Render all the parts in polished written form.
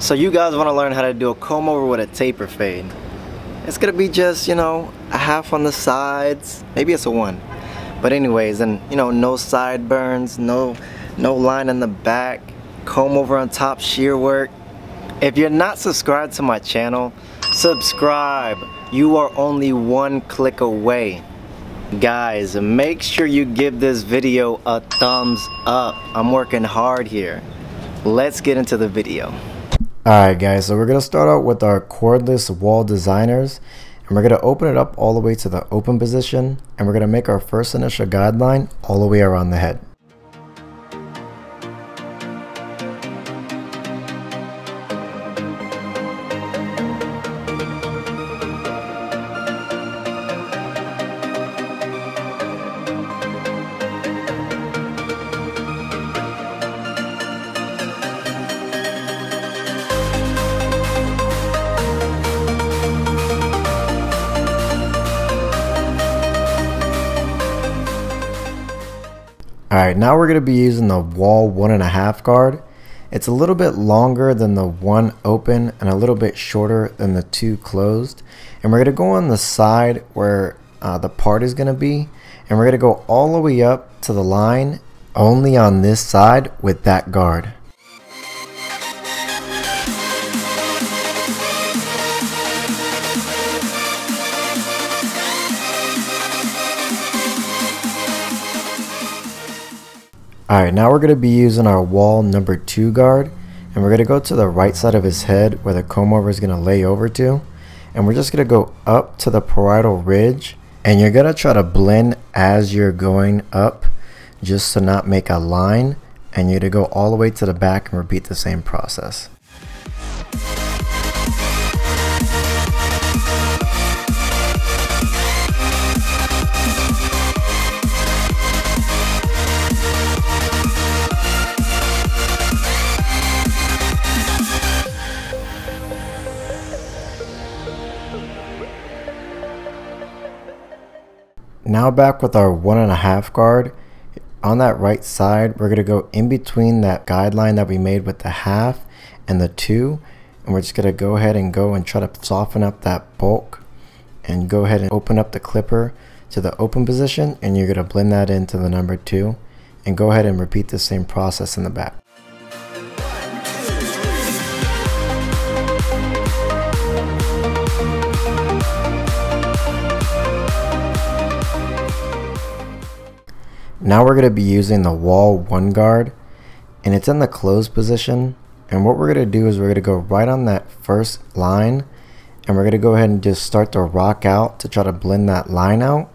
So you guys want to learn how to do a comb over with a taper fade. It's gonna be just, you know, a half on the sides, maybe it's a one. But anyways, and you know, no sideburns, no line in the back, comb over on top, shear work. If you're not subscribed to my channel, subscribe. You are only one click away. Guys, make sure you give this video a thumbs up. I'm working hard here. Let's get into the video. Alright guys, so we're going to start out with our cordless wall designers, and we're going to open it up all the way to the open position, and we're going to make our first initial guideline all the way around the head. Alright, now we're going to be using the wall 1.5 guard. It's a little bit longer than the one open and a little bit shorter than the two closed. And we're going to go on the side where the part is going to be. And we're going to go all the way up to the line only on this side with that guard. Alright, now we're going to be using our wall number 2 guard, and we're going to go to the right side of his head where the comb over is going to lay over to, and we're just going to go up to the parietal ridge, and you're going to try to blend as you're going up just to not make a line, and you're going to go all the way to the back and repeat the same process. Now back with our 1.5 guard. On that right side, we're going to go in between that guideline that we made with the half and the 2, and we're just going to go ahead and try to soften up that bulk, and go ahead and open up the clipper to the open position, and you're going to blend that into the number 2, and go ahead and repeat the same process in the back. Now we're going to be using the wall 1 guard, and it's in the closed position, and what we're going to do is we're going to go right on that first line, and we're going to go ahead and just start to rock out to try to blend that line out.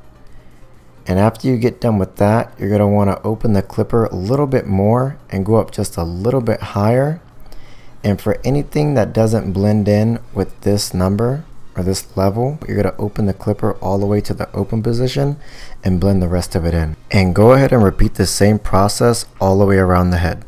And after you get done with that, you're going to want to open the clipper a little bit more and go up just a little bit higher. And for anything that doesn't blend in with this number or this level, you're going to open the clipper all the way to the open position and blend the rest of it in. And go ahead and repeat the same process all the way around the head.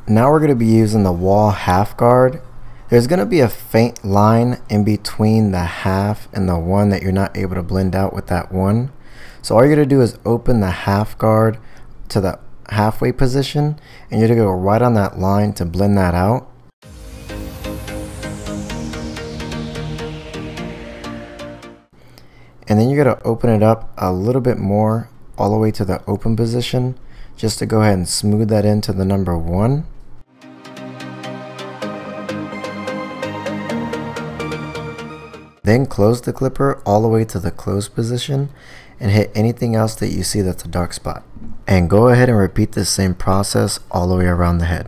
Now we're going to be using the wall half guard. There's going to be a faint line in between the half and the 1 that you're not able to blend out with that 1. So all you're going to do is open the half guard to the halfway position, and you're going to go right on that line to blend that out. And then you're going to open it up a little bit more all the way to the open position just to go ahead and smooth that into the number 1. Then close the clipper all the way to the closed position and hit anything else that you see that's a dark spot. And go ahead and repeat the same process all the way around the head.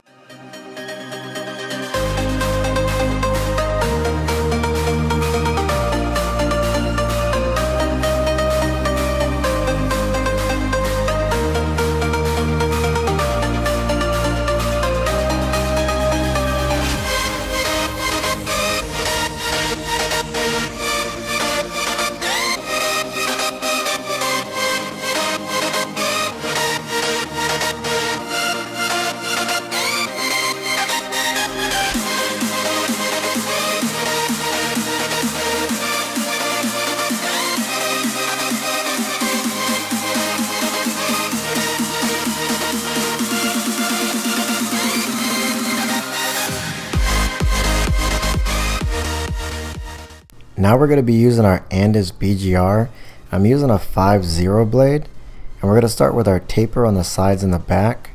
Now we're going to be using our Andis BGR. I'm using a 5-0 blade, and we're going to start with our taper on the sides and the back.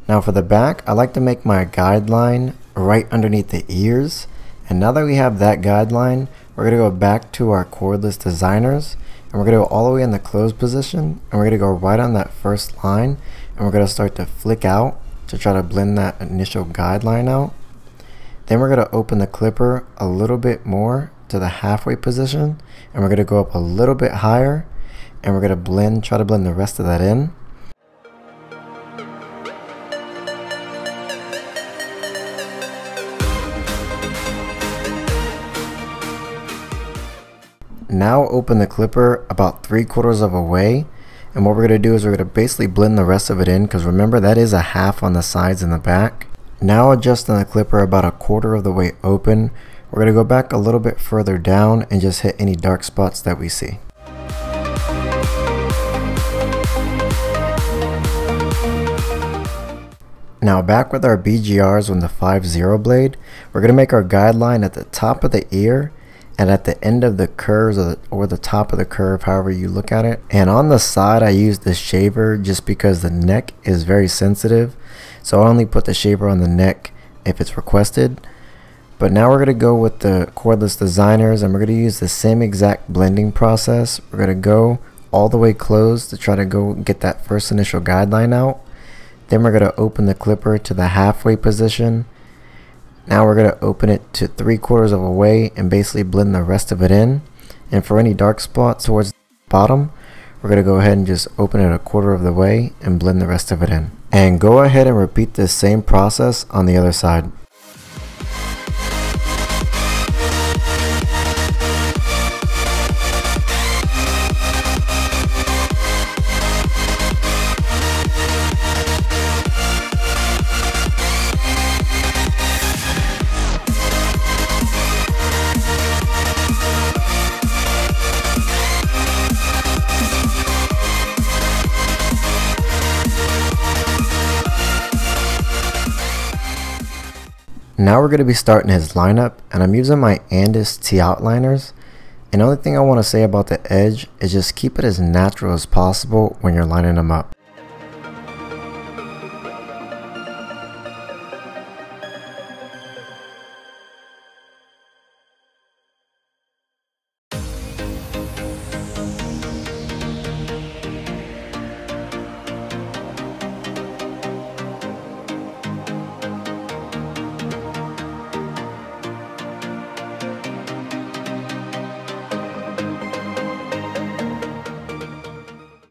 Now for the back, I like to make my guideline right underneath the ears. And now that we have that guideline, we're going to go back to our cordless designers, and we're going to go all the way in the closed position, and we're going to go right on that first line, and we're going to start to flick out to try to blend that initial guideline out. Then we're going to open the clipper a little bit more to the halfway position, and we're going to go up a little bit higher, and we're going to try to blend the rest of that in. Now open the clipper about 3/4 of a way, and what we're going to do is we're going to basically blend the rest of it in, because remember that is a half on the sides and the back. Now adjusting the clipper about 1/4 of the way open, we're going to go back a little bit further down and just hit any dark spots that we see. Now back with our BGRs on the 5-0 blade, we're going to make our guideline at the top of the ear and at the end of the curves or the top of the curve, however you look at it. And on the side I use the shaver just because the neck is very sensitive, so I only put the shaver on the neck if it's requested. But now we're going to go with the cordless designers, and we're going to use the same exact blending process. We're going to go all the way closed to try to go get that first initial guideline out. Then we're going to open the clipper to the halfway position. Now we're going to open it to 3/4 of a way and basically blend the rest of it in. And for any dark spots towards the bottom, we're going to go ahead and just open it 1/4 of the way and blend the rest of it in. And go ahead and repeat this same process on the other side. Now we're going to be starting his lineup, and I'm using my Andis T-outliners. And the only thing I want to say about the edge is just keep it as natural as possible when you're lining them up.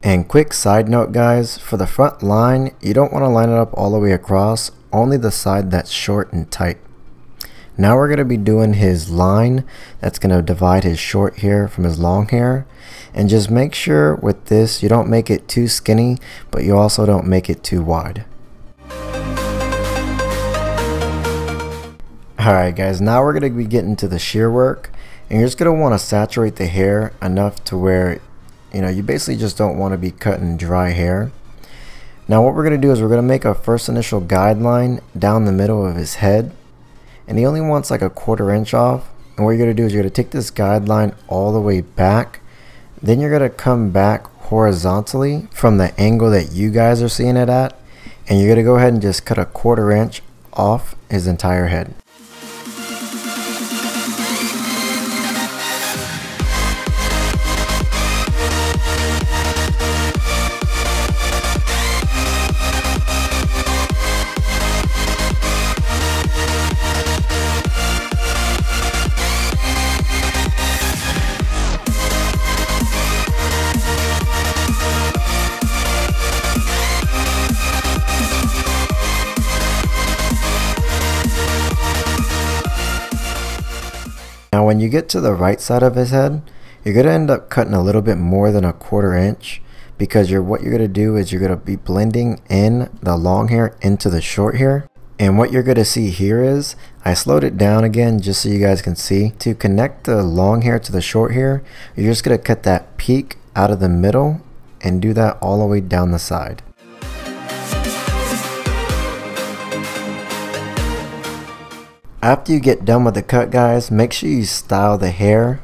And quick side note guys, for the front line, you don't want to line it up all the way across, only the side that's short and tight. Now we're going to be doing his line that's going to divide his short hair from his long hair. And just make sure with this, you don't make it too skinny, but you also don't make it too wide. Alright guys, now we're going to be getting to the shear work. And you're just going to want to saturate the hair enough to where you basically just don't want to be cutting dry hair. Now what we're going to do is we're going to make our first initial guideline down the middle of his head, and he only wants like 1/4 inch off. And what you're going to do is you're going to take this guideline all the way back, then you're going to come back horizontally from the angle that you guys are seeing it at, and you're going to go ahead and just cut 1/4 inch off his entire head. Now when you get to the right side of his head, you're going to end up cutting a little bit more than 1/4 inch, because what you're going to do is you're going to be blending in the long hair into the short hair. And what you're going to see here is, I slowed it down again just so you guys can see. To connect the long hair to the short hair, you're just going to cut that peak out of the middle and do that all the way down the side. After you get done with the cut guys, make sure you style the hair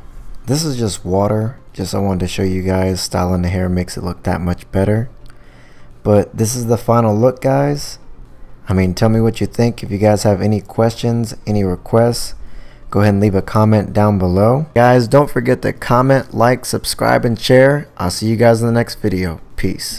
This is just water. Just I wanted to show you guys styling the hair makes it look that much better. But this is the final look, guys. I mean, tell me what you think. If you guys have any questions, any requests, go ahead and leave a comment down below. Guys, don't forget to comment, like, subscribe, and share. I'll see you guys in the next video. Peace.